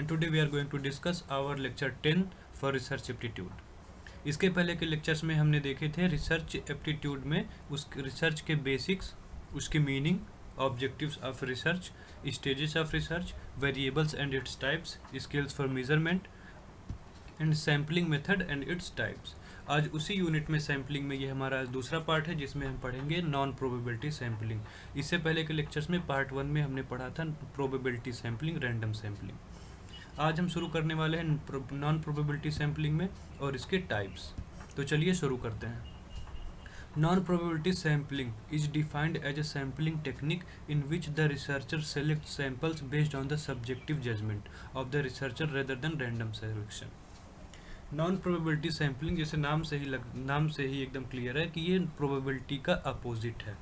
and today we are going to discuss our lecture 10 for research aptitude. इसके पहले के lectures में हमने देखे थे रिसर्च एप्टीट्यूड में उस रिसर्च के बेसिक्स, उसकी meaning, objectives of research, stages of research, variables and its types, scales for measurement and sampling method and its types. आज उसी यूनिट में सैम्पलिंग में ये हमारा दूसरा पार्ट है जिसमें हम पढ़ेंगे नॉन प्रोबेबिलिटी सैम्पलिंग. इससे पहले के लेक्चर्स में पार्ट 1 में हमने पढ़ा था प्रोबेबिलिटी सैम्पलिंग, रैंडम सैम्पलिंग. आज हम शुरू करने वाले हैं नॉन प्रोबेबिलिटी सैम्पलिंग में और इसके टाइप्स. तो चलिए शुरू करते हैं. Non probability sampling is defined as a sampling technique in which the researcher selects samples based on the subjective judgment of the researcher rather than random selection. Non probability sampling जैसे नाम से ही एकदम clear है कि ये probability का opposite है.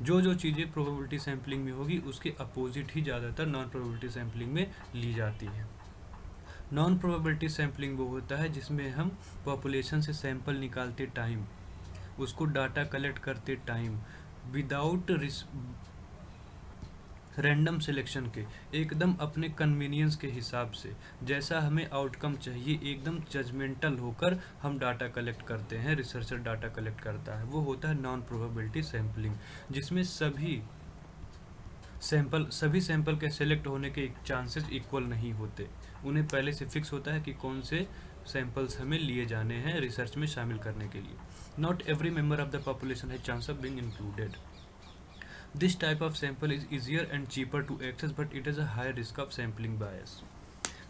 जो चीज़ें प्रोबेबिलिटी सैम्पलिंग में होगी उसके अपोजिट ही ज़्यादातर नॉन प्रोबेबिलिटी सैम्पलिंग में ली जाती है. नॉन प्रोबेबिलिटी सैम्पलिंग वो होता है जिसमें हम पॉपुलेशन से सैंपल निकालते टाइम, उसको डाटा कलेक्ट करते टाइम विदाउट रैंडम सिलेक्शन के एकदम अपने कन्वीनियंस के हिसाब से जैसा हमें आउटकम चाहिए एकदम जजमेंटल होकर हम डाटा कलेक्ट करते हैं, रिसर्चर डाटा कलेक्ट करता है, वो होता है नॉन प्रोबेबिलिटी सैम्पलिंग. जिसमें सभी सैंपल के सेलेक्ट होने के चांसेस इक्वल नहीं होते. उन्हें पहले से फिक्स होता है कि कौन से सैंपल्स हमें लिए जाने हैं रिसर्च में शामिल करने के लिए. Not every member of the population has chance of being included. This type of sample is easier and cheaper to access, but it has a high risk of sampling bias.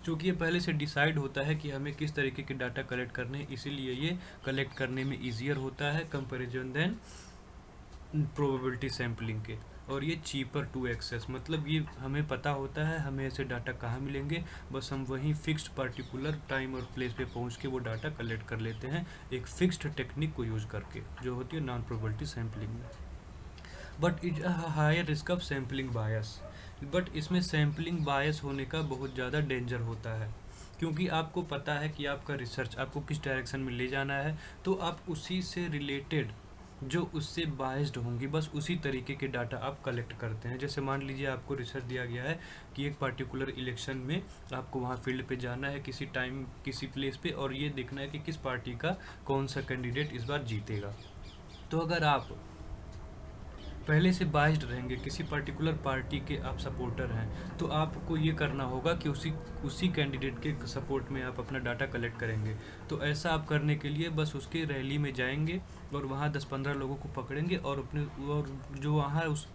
चूँकि ये पहले से decide होता है कि हमें किस तरीके के डाटा कलेक्ट करने हैं, इसीलिए ये कलेक्ट करने में ईजियर होता है कंपैरिजन देन प्रोबेबिलिटी सैम्पलिंग के. और ये चीपर टू एक्सेस मतलब ये हमें पता होता है हमें ऐसे डाटा कहाँ मिलेंगे, बस हम वहीं फिक्स्ड पर्टिकुलर टाइम और प्लेस पे पहुँच के वो डाटा कलेक्ट कर लेते हैं एक फिक्स्ड टेक्निक को यूज़ करके जो होती है नॉन प्रोबेबिलिटी सैम्पलिंग में. But is a higher risk of sampling bias. But इसमें सैम्पलिंग बायस होने का बहुत ज़्यादा डेंजर होता है क्योंकि आपको पता है कि आपका रिसर्च आपको किस डायरेक्शन में ले जाना है, तो आप उसी से रिलेटेड जो उससे बायस्ड होंगी बस उसी तरीके के डाटा आप कलेक्ट करते हैं. जैसे मान लीजिए आपको रिसर्च दिया गया है कि एक पर्टिकुलर इलेक्शन में आपको वहाँ फील्ड पे जाना है किसी टाइम किसी प्लेस पे और ये देखना है कि किस पार्टी का कौन सा कैंडिडेट इस बार जीतेगा. तो अगर आप पहले से बाइस्ड रहेंगे, किसी पर्टिकुलर पार्टी के आप सपोर्टर हैं, तो आपको ये करना होगा कि उसी कैंडिडेट के सपोर्ट में आप अपना डाटा कलेक्ट करेंगे. तो ऐसा आप करने के लिए बस उसके रैली में जाएंगे और वहाँ 10-15 लोगों को पकड़ेंगे और जो वहाँ उस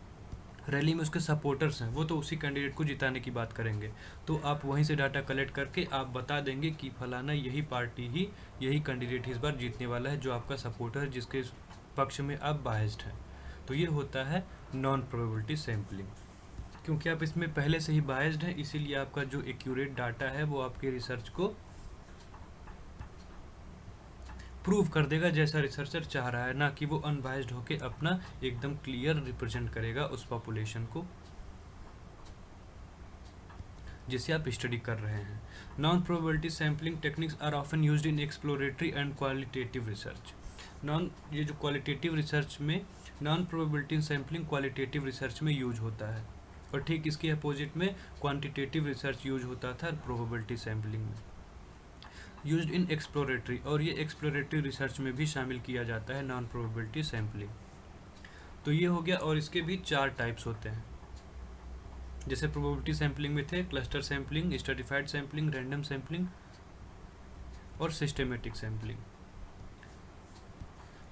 रैली में उसके सपोर्टर्स हैं वो तो उसी कैंडिडेट को जिताने की बात करेंगे. तो आप वहीं से डाटा कलेक्ट करके आप बता देंगे कि फलाना यही पार्टी ही यही कैंडिडेट इस बार जीतने वाला है जो आपका सपोर्टर है जिसके पक्ष में आप बाइस्ड हैं. तो ये होता है नॉन प्रोबेबिलिटी सैम्पलिंग. क्योंकि आप इसमें पहले से ही बायस्ड हैं इसीलिए आपका जो एक्यूरेट डाटा है वो आपके रिसर्च को प्रूव कर देगा जैसा रिसर्चर चाह रहा है, ना कि वो अनबायस्ड होके अपना एकदम क्लियर रिप्रेजेंट करेगा उस पॉपुलेशन को जिसे आप स्टडी कर रहे हैं. Non probability sampling techniques are often used in exploratory and qualitative research. ये जो क्वालिटेटिव रिसर्च में non probability sampling qualitative research में यूज होता है और ठीक इसके अपोजिट में क्वांटिटेटिव रिसर्च यूज होता था प्रोबेबिलिटी सैम्पलिंग में. यूज्ड इन एक्सप्लोरेटरी और ये एक्सप्लोरेटरी रिसर्च में भी शामिल किया जाता है नॉन प्रोबेबिलिटी सैम्पलिंग. तो ये हो गया और इसके भी 4 टाइप्स होते हैं. जैसे प्रोबेबिलिटी सैम्पलिंग में थे cluster sampling, stratified sampling, random sampling और सिस्टेमेटिक सैम्पलिंग.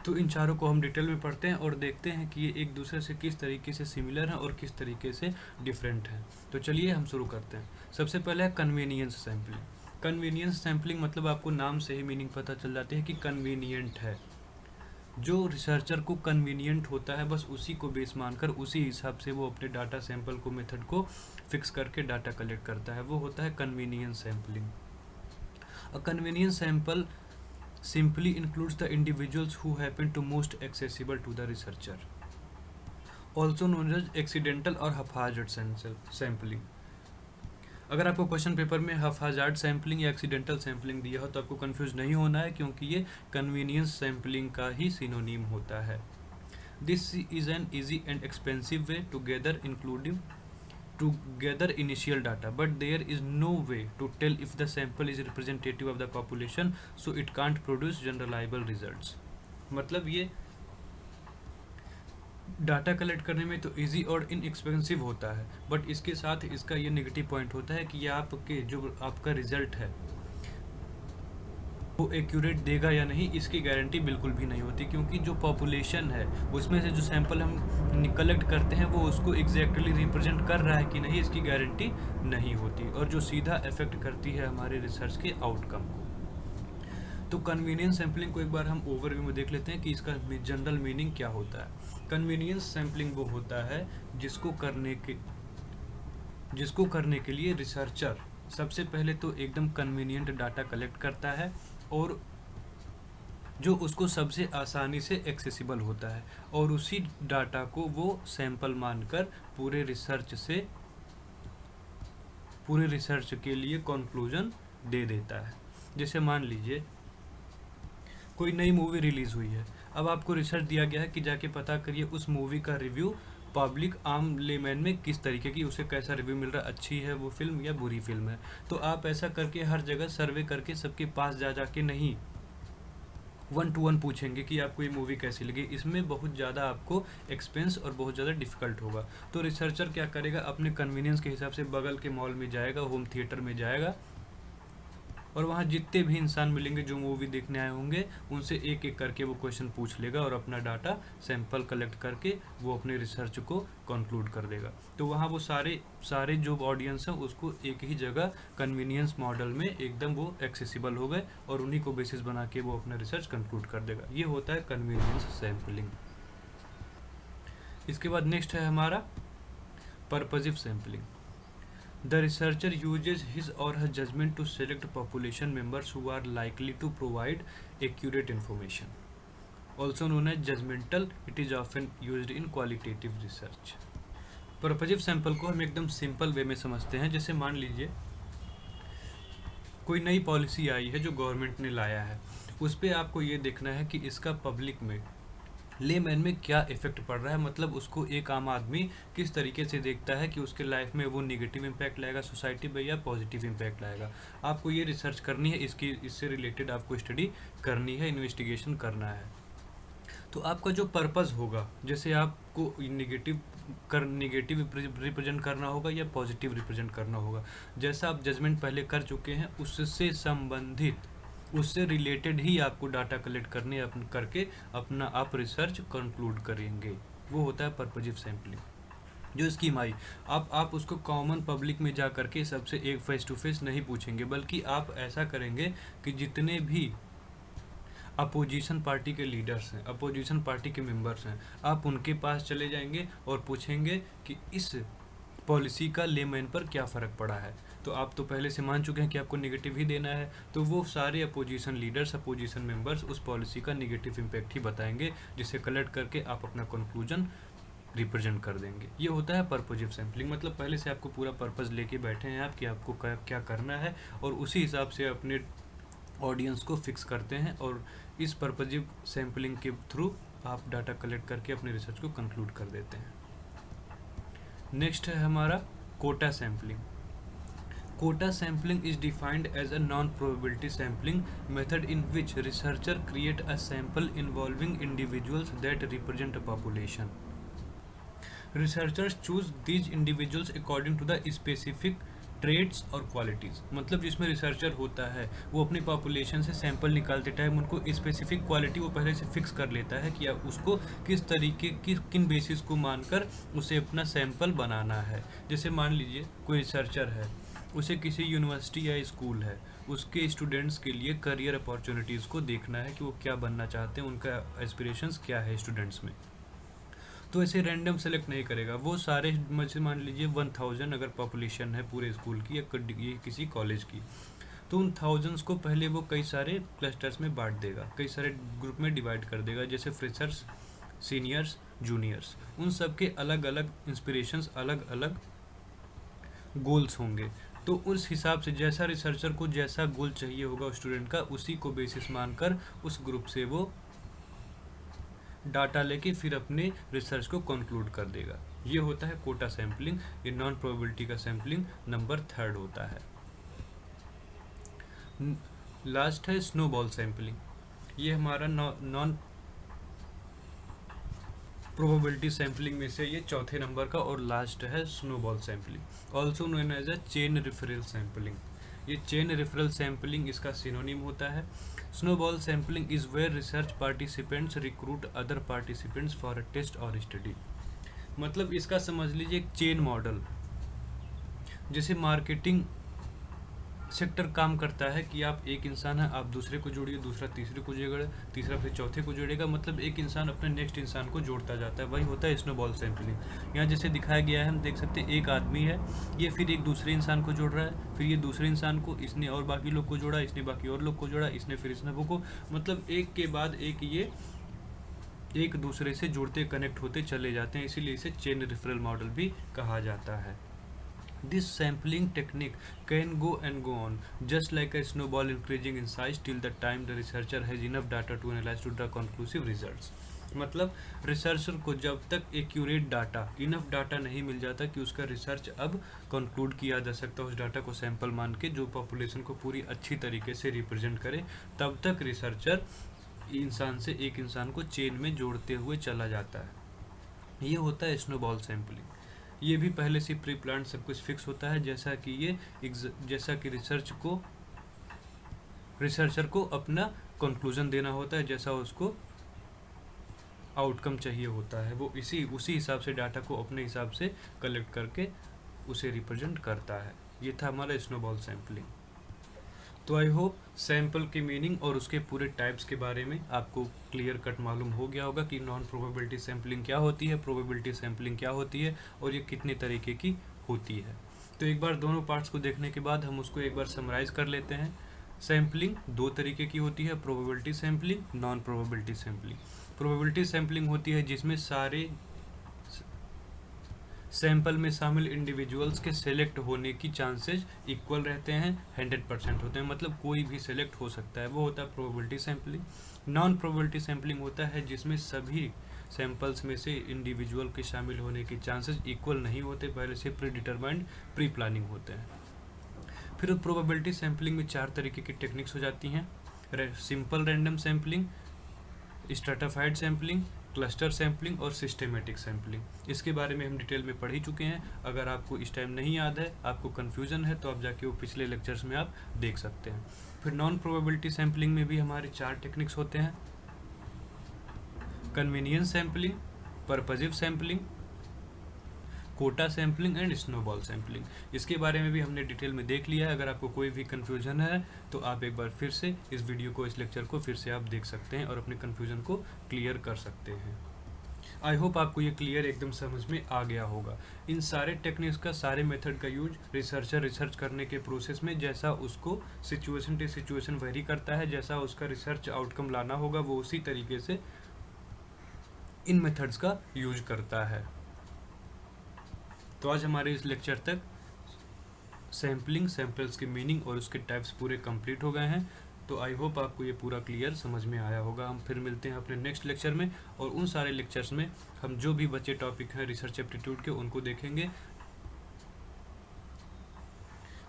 तो इन चारों को हम डिटेल में पढ़ते हैं और देखते हैं कि ये एक दूसरे से किस तरीके से सिमिलर हैं और किस तरीके से डिफरेंट हैं. तो चलिए हम शुरू करते हैं. सबसे पहले है कन्वीनियंस सैम्पलिंग. कन्वीनियंस सैम्पलिंग मतलब आपको नाम से ही मीनिंग पता चल जाती है कि कन्वीनियंट है. जो रिसर्चर को कन्वीनियंट होता है बस उसी को बेस मानकर उसी हिसाब से वो अपने डाटा सैंपल को मेथड को फिक्स करके डाटा कलेक्ट करता है, वो होता है convenience sampling. A convenience sample simply includes the individuals who happen to most accessible to the researcher, also known as accidental or haphazard sampling. अगर आपको क्वेश्चन पेपर में haphazard sampling या accidental sampling दिया हो तो आपको कंफ्यूज नहीं होना है क्योंकि ये convenience sampling का ही सिनोनिम होता है. This is an easy and expensive way to gather to gather initial data, but there is no way to tell if the sample is representative of the population, so it can't produce generalizable results. मतलब ये data collect करने में तो easy और inexpensive होता है, but इसके साथ इसका ये नेगेटिव पॉइंट होता है कि ये आपके जो आपका रिजल्ट है वो एक्यूरेट देगा या नहीं, इसकी गारंटी बिल्कुल भी नहीं होती, क्योंकि जो पॉपुलेशन है उसमें से जो सैंपल हम कलेक्ट करते हैं वो उसको एग्जैक्टली रिप्रेजेंट कर रहा है कि नहीं, इसकी गारंटी नहीं होती, और जो सीधा इफेक्ट करती है हमारे रिसर्च के आउटकम को। तो कन्वीनियंस सैम्पलिंग को एक बार हम ओवरव्यू में देख लेते हैं कि इसका जनरल मीनिंग क्या होता है। कन्वीनियंस सैम्पलिंग वो होता है जिसको करने के लिए रिसर्चर सबसे पहले तो एकदम कन्वीनियंट डाटा कलेक्ट करता है, और जो उसको सबसे आसानी से एक्सेसिबल होता है, और उसी डाटा को वो सैंपल मानकर पूरे रिसर्च के लिए कंक्लूजन दे देता है। जैसे मान लीजिए कोई नई मूवी रिलीज़ हुई है, अब आपको रिसर्च दिया गया है कि जाके पता करिए उस मूवी का रिव्यू पब्लिक आम लेमैन में किस तरीके की, उसे कैसा रिव्यू मिल रहा है, अच्छी है वो फिल्म या बुरी फिल्म है। तो आप ऐसा करके हर जगह सर्वे करके सबके पास जा के नहीं 1 to 1 पूछेंगे कि आपको ये मूवी कैसी लगी, इसमें बहुत ज़्यादा आपको एक्सपेंस और बहुत ज़्यादा डिफ़िकल्ट होगा। तो रिसर्चर क्या करेगा, अपने कन्वीनियंस के हिसाब से बगल के मॉल में जाएगा, होम थिएटर में जाएगा, और वहाँ जितने भी इंसान मिलेंगे जो मूवी देखने आए होंगे उनसे एक एक करके वो क्वेश्चन पूछ लेगा, और अपना डाटा सैंपल कलेक्ट करके वो अपने रिसर्च को कंक्लूड कर देगा। तो वहाँ वो सारे जो ऑडियंस हैं उसको एक ही जगह कन्वीनियंस मॉडल में एकदम वो एक्सेसिबल हो गए, और उन्हीं को बेसिस बना के वो अपना रिसर्च कंक्लूड कर देगा। ये होता है कन्वीनियंस सैम्पलिंग। इसके बाद नेक्स्ट है हमारा purposive sampling. The researcher uses his or her judgment to select population members who are likely to provide accurate information. Also known as judgmental, it is often used in qualitative research. Purposive sample को हम एकदम simple way में समझते हैं। जैसे मान लीजिए कोई नई पॉलिसी आई है जो गवर्नमेंट ने लाया है, उस पर आपको ये देखना है कि इसका पब्लिक में लेमैन में क्या इफेक्ट पड़ रहा है, मतलब उसको एक आम आदमी किस तरीके से देखता है कि उसके लाइफ में वो नेगेटिव इम्पैक्ट लाएगा सोसाइटी पे या पॉजिटिव इम्पैक्ट लाएगा। आपको ये रिसर्च करनी है, इससे रिलेटेड आपको स्टडी करनी है, इन्वेस्टिगेशन करना है। तो आपका जो पर्पस होगा, जैसे आपको नेगेटिव रिप्रेजेंट करना होगा या पॉजिटिव रिप्रेजेंट करना होगा, जैसा आप जजमेंट पहले कर चुके हैं उससे संबंधित, उससे रिलेटेड ही आपको डाटा कलेक्ट करके अपना आप रिसर्च कंक्लूड करेंगे। वो होता है पर्पजिव सैम्पलिंग। जो स्कीम आई, आप उसको कॉमन पब्लिक में जा करके सबसे एक फेस टू फेस नहीं पूछेंगे, बल्कि आप ऐसा करेंगे कि जितने भी अपोजिशन पार्टी के लीडर्स हैं, अपोजिशन पार्टी के मेंबर्स हैं, आप उनके पास चले जाएंगे और पूछेंगे कि इस पॉलिसी का लेमैन पर क्या फ़र्क पड़ा है। तो आप तो पहले से मान चुके हैं कि आपको नेगेटिव ही देना है, तो वो सारे अपोजिशन लीडर्स, अपोजिशन मेंबर्स उस पॉलिसी का नेगेटिव इम्पैक्ट ही बताएंगे, जिसे कलेक्ट करके आप अपना कंक्लूजन रिप्रेजेंट कर देंगे। ये होता है पर्पजिव सैम्पलिंग। मतलब पहले से आपको पूरा पर्पस लेके बैठे हैं आप कि आपको क्या करना है, और उसी हिसाब से अपने ऑडियंस को फिक्स करते हैं, और इस पर्पजिव सैम्पलिंग के थ्रू आप डाटा कलेक्ट करके अपने रिसर्च को कंक्लूड कर देते हैं। नेक्स्ट है हमारा quota sampling. Quota sampling is defined as a non-probability sampling method in which researcher create a sample involving individuals that represent a population. Researchers choose these individuals according to the specific traits और qualities. मतलब जिसमें researcher होता है वो अपनी population से sample निकालते time उनको स्पेसिफिक क्वालिटी वो पहले से फिक्स कर लेता है कि आप उसको किस तरीके की किन बेसिस को मानकर उसे अपना सैंपल बनाना है। जैसे मान लीजिए कोई रिसर्चर है, उसे किसी यूनिवर्सिटी या स्कूल है, उसके स्टूडेंट्स के लिए करियर अपॉर्चुनिटीज़ को देखना है कि वो क्या बनना चाहते हैं, उनका एस्पिरेशंस क्या है स्टूडेंट्स में। तो ऐसे रैंडम सेलेक्ट नहीं करेगा, वो सारे मान लीजिए 1000 अगर पॉपुलेशन है पूरे स्कूल की या किसी कॉलेज की, तो उन थाउजेंड्स को पहले वो कई सारे क्लस्टर्स में बांट देगा, कई सारे ग्रुप में डिवाइड कर देगा, जैसे फ्रेशर्स, सीनियर्स, जूनियर्स। उन सब के अलग अलग इंस्पिरेशंस, अलग अलग गोल्स होंगे। तो उस हिसाब से जैसा रिसर्चर को जैसा गोल चाहिए होगा स्टूडेंट का, उसी को बेसिस मानकर उस ग्रुप से वो डाटा लेके फिर अपने रिसर्च को कंक्लूड कर देगा। ये होता है कोटा सैम्पलिंग। ये नॉन प्रोबेबिलिटी का सैम्पलिंग नंबर 3 होता है। लास्ट है स्नोबॉल सैम्पलिंग। ये हमारा नॉन प्रोबेबिलिटी सैम्पलिंग में से ये चौथे नंबर का और लास्ट है snowball sampling, also known as a chain referral sampling. ये चेन रेफरल सैम्पलिंग इसका सिनोनिम होता है। Snowball sampling is where research participants recruit other participants for a test or study. मतलब इसका समझ लीजिए एक चेन मॉडल, जैसे मार्केटिंग सेक्टर काम करता है कि आप एक इंसान है, आप दूसरे को जोड़िए, दूसरा तीसरे को जोड़ेगा, तीसरा फिर चौथे को जोड़ेगा, मतलब एक इंसान अपने नेक्स्ट इंसान को जोड़ता जाता है, वही होता है स्नोबॉल सैम्पलिंग। यहाँ जैसे दिखाया गया है, हम देख सकते हैं एक आदमी है, ये फिर एक दूसरे इंसान को जोड़ रहा है, फिर ये दूसरे इंसान को, इसने और बाकी लोग को जोड़ा, इसने बाकी और लोग को जोड़ा, इसने फिर इसने को, मतलब एक के बाद एक ये एक दूसरे से जुड़ते कनेक्ट होते चले जाते हैं, इसीलिए इसे चेन रेफरल मॉडल भी कहा जाता है। This sampling technique can go and go on, just like a snowball increasing in size till the time the researcher has enough data to analyze to draw conclusive results. मतलब researcher को जब तक accurate data, enough data नहीं मिल जाता कि उसका research अब conclude किया जा सकता है, उस डाटा को सैंपल मान के जो पॉपुलेशन को पूरी अच्छी तरीके से रिप्रेजेंट करे, तब तक रिसर्चर इंसान से एक इंसान को चेन में जोड़ते हुए चला जाता है। ये होता है स्नोबॉल सैम्पलिंग। ये भी पहले से प्री प्लान सब कुछ फिक्स होता है, जैसा कि रिसर्चर को अपना कंक्लूजन देना होता है, जैसा उसको आउटकम चाहिए होता है, वो उसी हिसाब से डाटा को अपने हिसाब से कलेक्ट करके उसे रिप्रेजेंट करता है। ये था हमारा स्नोबॉल सैम्पलिंग। तो आई होप सैंपल के मीनिंग और उसके पूरे टाइप्स के बारे में आपको क्लियर कट मालूम हो गया होगा कि नॉन प्रोबेबिलिटी सैंपलिंग क्या होती है, प्रोबेबिलिटी सैंपलिंग क्या होती है और ये कितने तरीके की होती है। तो एक बार दोनों पार्ट्स को देखने के बाद हम उसको एक बार समराइज कर लेते हैं। सैंपलिंग दो तरीके की होती है, probability sampling, non probability sampling. Probability sampling होती है जिसमें सारे सैंपल में शामिल इंडिविजुअल्स के सेलेक्ट होने की चांसेस इक्वल रहते हैं, 100% होते हैं, मतलब कोई भी सेलेक्ट हो सकता है, वो होता है probability sampling. Non probability sampling होता है जिसमें सभी सैंपल्स में से इंडिविजुअल के शामिल होने के चांसेस इक्वल नहीं होते, पहले से प्री डिटरमाइंड प्री प्लानिंग होते हैं। फिर प्रोबेबिलिटी सैंपलिंग में 4 तरीके की टेक्निक्स हो जाती हैं, simple random sampling, stratified sampling, cluster sampling और सिस्टेमेटिक सैंपलिंग। इसके बारे में हम डिटेल में पढ़ ही चुके हैं, अगर आपको इस टाइम नहीं याद है, आपको कन्फ्यूजन है, तो आप जाके वो पिछले लेक्चर्स में आप देख सकते हैं। फिर नॉन प्रोबेबिलिटी सैंपलिंग में भी हमारे 4 टेक्निक्स होते हैं, convenience sampling, purposive sampling, quota sampling and snowball sampling. इसके बारे में भी हमने डिटेल में देख लिया है, अगर आपको कोई भी कन्फ्यूजन है तो आप एक बार फिर से इस वीडियो को, इस लेक्चर को फिर से आप देख सकते हैं और अपने कन्फ्यूजन को क्लियर कर सकते हैं। आई होप आपको ये क्लियर एकदम समझ में आ गया होगा। इन सारे टेक्निक्स का, सारे मेथड का यूज रिसर्चर रिसर्च करने के प्रोसेस में जैसा उसको सिचुएशन टू सिचुएशन वेरी करता है, जैसा उसका रिसर्च आउटकम लाना होगा वो उसी तरीके से इन मेथड्स का यूज करता है। तो आज हमारे इस लेक्चर तक सैम्पलिंग, सैंपल्स के मीनिंग और उसके टाइप्स पूरे कंप्लीट हो गए हैं। तो आई होप आपको ये पूरा क्लियर समझ में आया होगा। हम फिर मिलते हैं अपने नेक्स्ट लेक्चर में, और उन सारे लेक्चर्स में हम जो भी बचे टॉपिक हैं रिसर्च एप्टीट्यूड के उनको देखेंगे,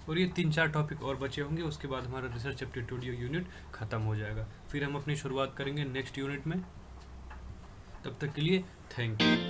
और ये 3-4 टॉपिक और बचे होंगे, उसके बाद हमारा रिसर्च एप्टीट्यूड यूनिट ख़त्म हो जाएगा। फिर हम अपनी शुरुआत करेंगे नेक्स्ट यूनिट में। तब तक के लिए थैंक यू।